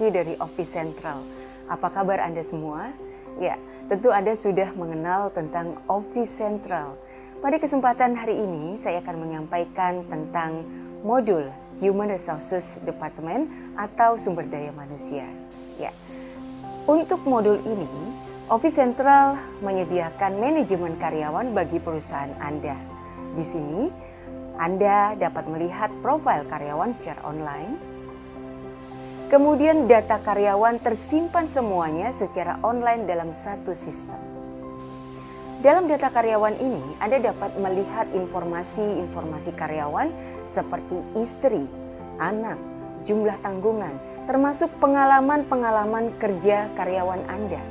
memasuki dari Office Central. Apa kabar Anda semua? Ya, tentu Anda sudah mengenal tentang Office Central. Pada kesempatan hari ini, saya akan menyampaikan tentang modul Human Resources Department atau sumber daya manusia. Ya, untuk modul ini, Office Central menyediakan manajemen karyawan bagi perusahaan Anda. Di sini, Anda dapat melihat profil karyawan secara online. Kemudian data karyawan tersimpan semuanya secara online dalam satu sistem. Dalam data karyawan ini, Anda dapat melihat informasi-informasi karyawan seperti istri, anak, jumlah tanggungan, termasuk pengalaman-pengalaman kerja karyawan Anda.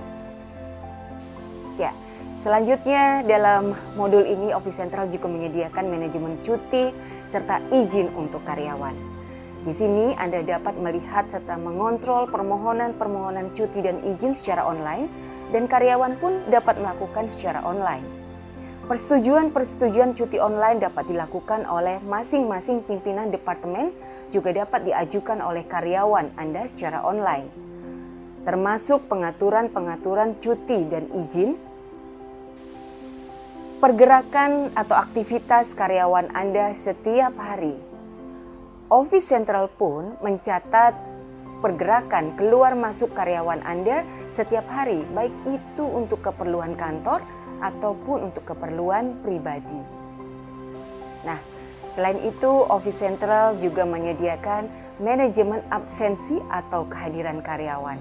Ya, selanjutnya dalam modul ini Office Central juga menyediakan manajemen cuti serta izin untuk karyawan. Di sini Anda dapat melihat serta mengontrol permohonan-permohonan cuti dan izin secara online dan karyawan pun dapat melakukan secara online. Persetujuan cuti online dapat dilakukan oleh masing-masing pimpinan departemen, juga dapat diajukan oleh karyawan Anda secara online. Termasuk pengaturan cuti dan izin, pergerakan atau aktivitas karyawan Anda setiap hari. Office Central pun mencatat pergerakan keluar masuk karyawan Anda setiap hari, baik itu untuk keperluan kantor ataupun untuk keperluan pribadi. Nah, selain itu Office Central juga menyediakan manajemen absensi atau kehadiran karyawan.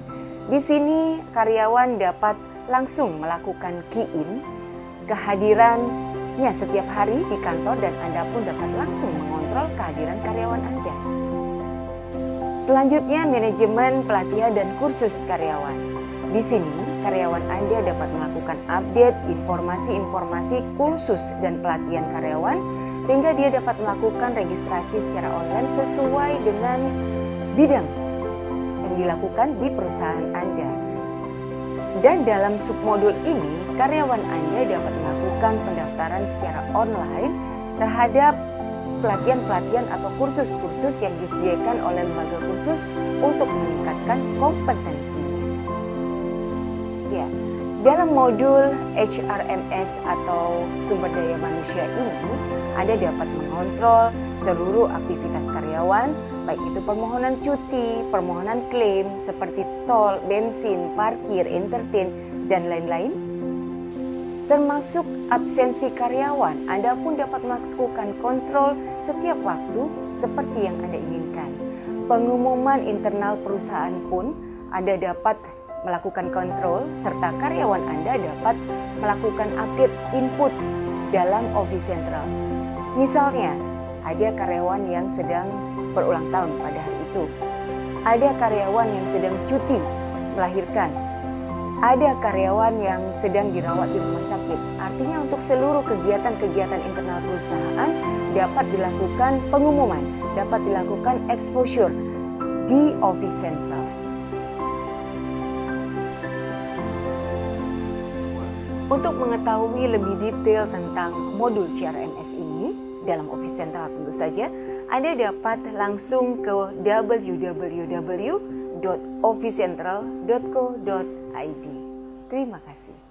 Di sini karyawan dapat langsung melakukan key-in kehadirannya setiap hari di kantor dan Anda pun dapat langsung mengontrol kehadiran karyawan Anda. Selanjutnya, manajemen pelatihan dan kursus karyawan. Di sini, karyawan Anda dapat melakukan update informasi-informasi kursus dan pelatihan karyawan sehingga dia dapat melakukan registrasi secara online sesuai dengan bidang yang dilakukan di perusahaan Anda. Dan dalam submodul ini, karyawan Anda dapat melakukan pendaftaran secara online terhadap pelatihan-pelatihan atau kursus-kursus yang disediakan oleh lembaga kursus untuk meningkatkan kompetensi. Ya, dalam modul HRMS atau sumber daya manusia ini, Anda dapat mengontrol seluruh aktivitas karyawan, baik itu permohonan cuti, permohonan klaim seperti tol, bensin, parkir, entertain, dan lain-lain. Termasuk absensi karyawan, Anda pun dapat melakukan kontrol setiap waktu seperti yang Anda inginkan. Pengumuman internal perusahaan pun Anda dapat melakukan kontrol serta karyawan Anda dapat melakukan update input dalam Office Central. Misalnya, ada karyawan yang sedang berulang tahun pada hari itu. Ada karyawan yang sedang cuti melahirkan. Ada karyawan yang sedang dirawat di rumah sakit. Artinya untuk seluruh kegiatan-kegiatan internal perusahaan dapat dilakukan pengumuman, dapat dilakukan exposure di Office Central. Untuk mengetahui lebih detail tentang modul CRMS ini dalam Office Central tentu saja, Anda dapat langsung ke www.officecentral.co.id. Terima kasih.